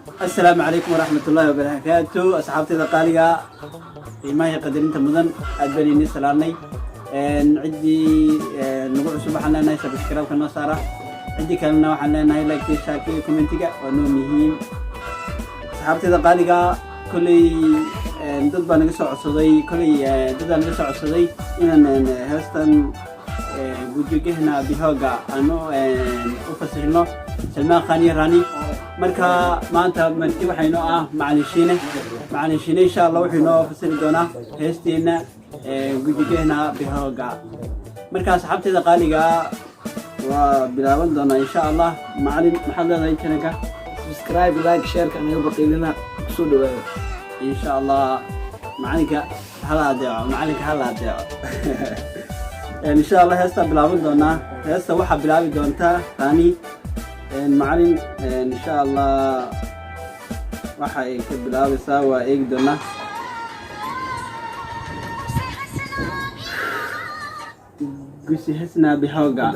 السلام عليكم ورحمة الله وبركاته أصحابتي القالية ما هي قدرين تمدن أدبني سلامي عندي نقول سبحان الله سبسكرايب كنا صارا عندي كلامنا وحنا ناي لايك تشاركي كومنتيجا ونوميين أصحابتي القالية كل ضد بنا قصة عصدي كل ضد بنا قصة عصدي إن هستن وجوجهنا بهاجا أنو أفسرنا سلمان خاني راني marka maanta markii waxaynu macalishine insha Allah waxaynu fasiri doonaa heesteena gudigeena bihooga marka asxaabteeda qaaliga waa bilaaban doonaa insha Allah macalin maxaad leedahay channelka subscribe like share kan iyo baqilina soo dhawaada insha Allah macalinka hala adeeco insha Allah heesta bilaaban doonaa heesta waxa bilaabi doontaa tani معلم إن شاء الله راح يكبر هذا سوا يقدرنا قصي حسنا بهوجا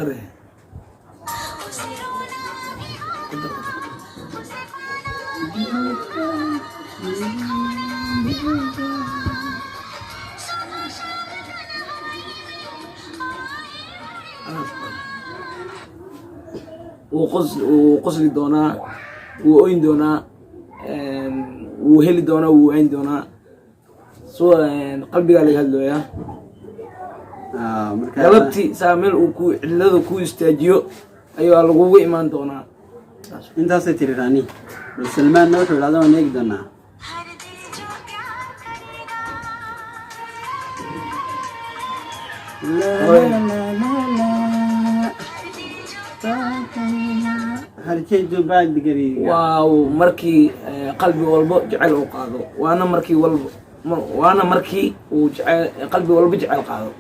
وقصلي دونا وأين دونا وهلي دونا وأين دونا سو قلبي قال لي هالو يا قلبتي سامل وكو علده كو استاجيو أيوة لقوة إيمان دونا أنت ستير راني سلمان نوش ولا ده ونيك دونا هالشيء بعد قريب واو مركي قلبي والبو جعل وقاضو وانا مركي والبو وجعل قلبي والبو جعل قاضو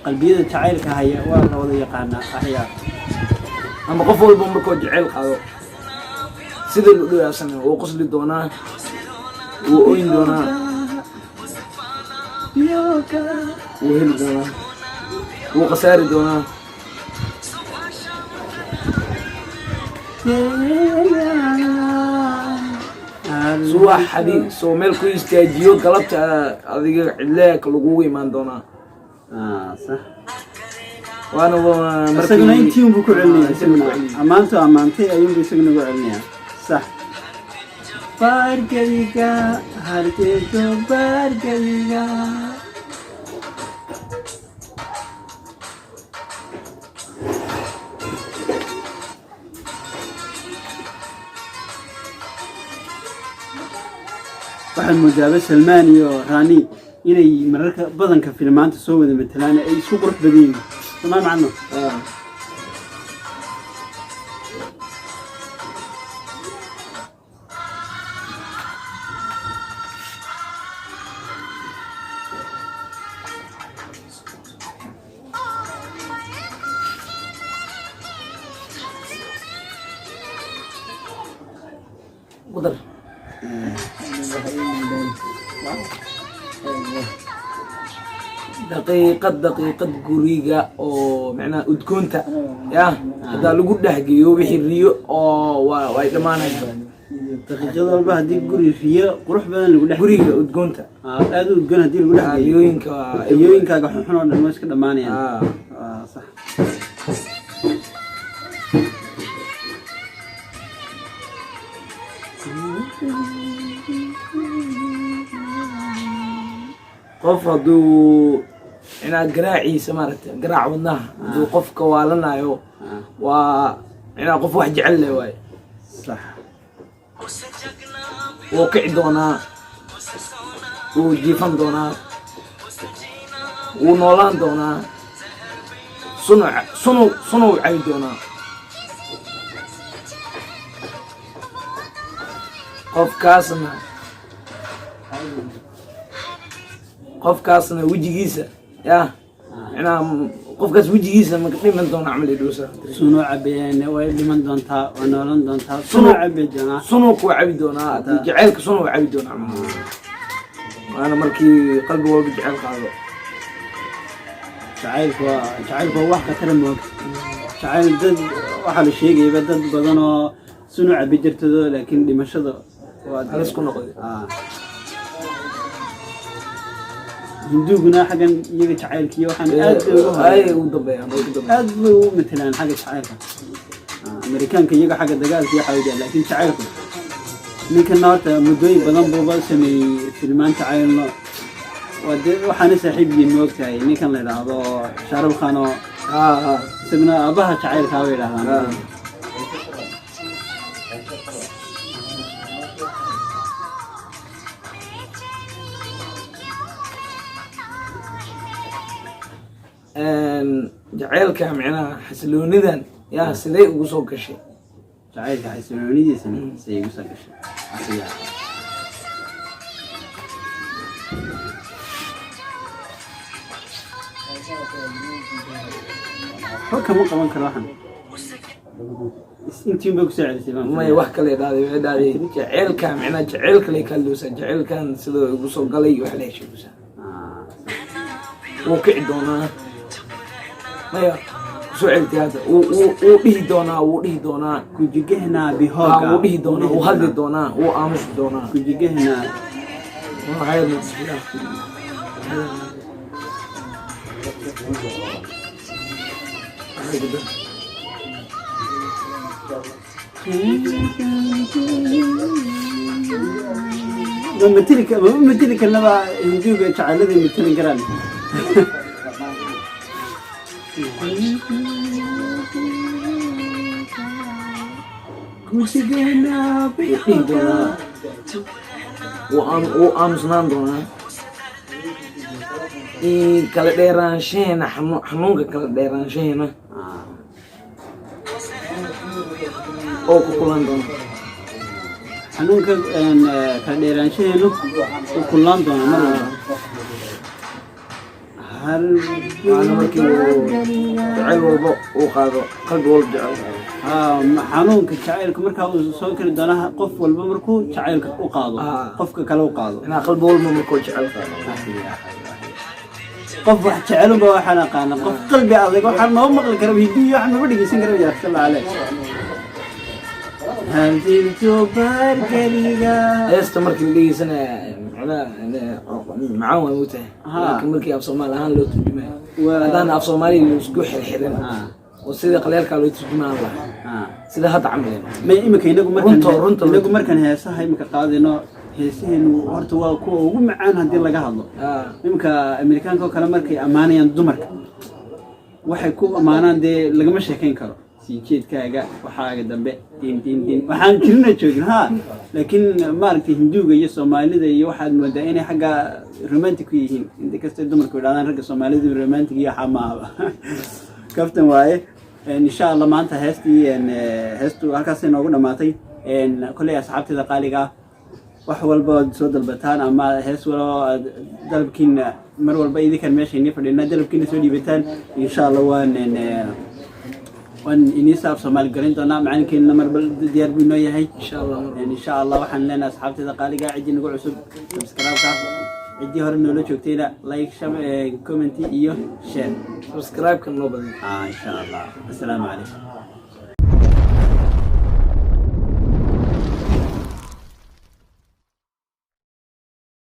قلبي جعل كهيا والله ولا يقانا أحياء أما قف والبو مركو جعل قاضو سيد اللي يا سنة وقصلي دونا وأين دونا وهل دونا وقساري دونا سوا حدي سو ميل كو استاجيو قلبت اديق علاك لوغو ايمان دونا صح وانا مرتين انتيم بو كعلني امانتي ايون بيسغنا بو علنيا صح باركيكا هاركيكو باركيكا waxaan mudaaba Salmaan iyo Rani inay mararka badanka filmaanta soo wada matalaan ay isku qurux badan yihiin sama macno قدر دقيقة قريقة أو معناه أدكونتا يا هذا لقول ده جيو بحريو أو وايد ما نجح دقيقة والله هدي قري فيها قروح بدن لقول ده قريقة أدكونتا هذا أدكون هدي لقول ده يوينكا قحنا المسك دماني صح قف هدو أنا قراعي سمارت قراع ودناه هدو قف كوالنا يو أنا قف واحد جعله واي صح وقعدونا وجيفان دونا ونولان دونا صنو عيدونا قف كاسنا وجهيسا يا أنا قف كاس وجهيسا ما كنت من دون أعمل دوسا صنو عبيان وين من دون تا ونولان دون تا صنو عبيدونا صنو كو عبيدونا جعلك صنو عبيدونا أنا مركي قلبي هو بجعل قاضي جعلك هو واحد كتر موك جعل دد واحد الشيء يبدأ بدنه sunuca bijirtado laakiin dhimashada waa halis ku noqday hinduguna xagan iyaga jacaylkiyo waxaan aad ugu dambeeyaan aad bay u matalaan xagga jacaylka Amerikaanka iyaga xagga dagaalka iyo xawida laakiin jacaylku ninkan horta mudooyin badan buu sameeyay filmaan jacaylno waxaan saaxiib yihiin moogtahay ninkan la yiraahdo Shahrukh Khan oo isaguna abaha jacaylka way yiraahdaan jacaylka macnaha xasiloonidan yaa sidee ugu soo gashay jacaylka xasiloonidiisa sidee ugu soo gashay asiya كم قبل كراهن انتي بقصة على سبان ما يوحك لي دادي جعل كان معنا جعل كلي كلوسا جعل كان سلو بصو قلي وحلي شو بس وكعدونا ما يا سؤالتي هذا وبيه دونا كجيجهنا بهاجا وبيه دونا وهدي دونا وآمش دونا كجيجهنا ما هاي المشكلة مثلك لما يجوا تعالى مثل كران كوسيجنا بيدونا وأمس ناندونا kala dheeraanshaheena xanuunka kala dheeraanshaheena oo ku kulan doona xanuunka kala dheeraanshaheenu ku kulan doona mar hal markii jacayl walba uu qaado qalbi walba jecel xanuunka jacaylka markaa uu soo kari doona qof walba markuu jacaylka u qaado qofka kale u qaado inaa qalbi walba markuu jecel qaado قف جعلوا بواحنا قانا قف قلبي أضيق وحنا ما مقل كرب هدية وحنا بدي جسين كرب يا صلى عليه هل تبار كليجا استمر كل سنة على معاون وته لكن ملكي أبصمال هان لو ترجمة هذا أبصمالي اللي سجوح الحرم وسيد قليل كانوا يترجمها الله سيد هذا عملنا ما يمكن ينقو مركن هي صح يمكن قاضينا heesaheen horta waa kuwa ugu macaan hadii laga hadlo imka Amerikaanka kala markay amaanayaan dumarka waxay ku amaanaan de lagama sheekayn karo si jeedkaaga waxaaga dambe din waxaan jirna joogin laakiin maaragtay Hinduuga iyo Soomaalida iyo waxaad moodaa inay xagga romantic yihiin inta kasta dumarku yiraahdaan ragga Soomaalida romantic iyo xamaaba kaftan waaye insha Allah maanta heestu halkaas inoogu dhamaatay kulay asxaabtida qaaliga wax walba soo dalbataan ama hees wala dalabkiina mar walba idinkan meesha inii fadhina dalabkiina soo dhiibataan insha Allah waan inii saaf Soomaali garin doona macaankeena mar bal diyaar buu noo yahay insha Allah waxaan leenahay asxaabtida qaaliga cidi nagu cusub subscribe-ka cidi hore noo joogtayna like comment iyo share subscribe-ka noo badan insha Allah assalaamu calaykum